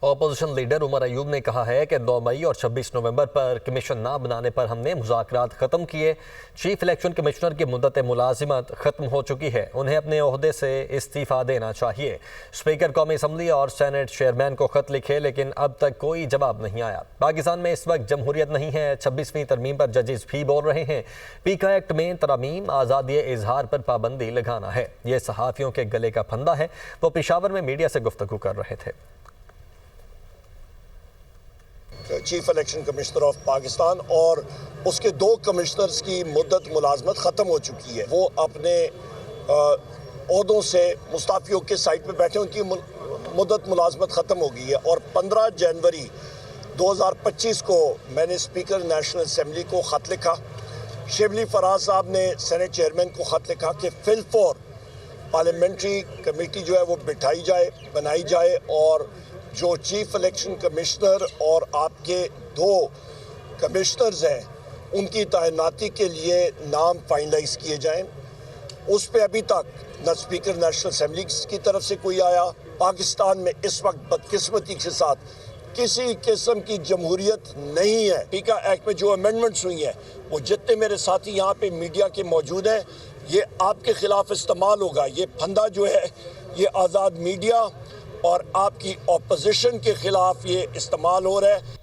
Opposition leader Omar Ayub نے کہا ہے کہ 2 مئی اور 26 نومبر پر کمیشن نہ بنانے پر ہم نے مذاکرات ختم کیے۔ چیف الیکشن کمشنر کی مدت ملازمت ختم ہو چکی ہے، انہیں اپنے عہدے سے استعفیٰ دینا چاہیے۔ اسپیکر قومی اسمبلی اور سینٹ چیئرمین کو خط لکھے لیکن اب تک کوئی جواب نہیں آیا۔ پاکستان میں اس وقت جمہوریت نہیں ہے، 26ویں ترمیم پر ججز بھی بول رہے ہیں۔ پیکا ایکٹ میں ترامیم آزادی اظہار پر پابندی لگانا ہے، یہ صحافیوں کے گلے کا پھندا ہے۔ وہ پشاور میں میڈیا سے گفتگو کر رہے تھے۔ Chief election commissioner of Pakistan اور اس کے 2 کمشنرز کی مدت ملازمت ختم ہو چکی ہے۔ وہ اپنے عہدوں سے مستعفیوں کے سائٹ پہ بیٹھے، ان کی مدت ملازمت ختم ہو گئی ہے۔ اور 15 جنوری 2025 کو میں نے اسپیکر نیشنل اسمبلی کو خط لکھا، شبلی فراز صاحب نے سینٹ چیئرمین کو خط لکھا کہ فی الفور پارلیمنٹری کمیٹی جو ہے وہ بٹھائی جائے، بنائی جائے، اور جو چیف الیکشن کمشنر اور آپ کے 2 کمشنرز ہیں ان کی تعیناتی کے لیے نام فائنلائز کیے جائیں۔ اس پہ ابھی تک نہ اسپیکر نیشنل اسمبلی کی طرف سے کوئی آیا۔ پاکستان میں اس وقت بدقسمتی کے ساتھ کسی قسم کی جمہوریت نہیں ہے۔ پیکا ایکٹ میں جو امینڈمنٹس ہوئی ہیں وہ جتنے میرے ساتھی یہاں پہ میڈیا کے موجود ہیں، یہ آپ کے خلاف استعمال ہوگا۔ یہ پھندا جو ہے یہ آزاد میڈیا اور آپ کی اپوزیشن کے خلاف یہ استعمال ہو رہا ہے۔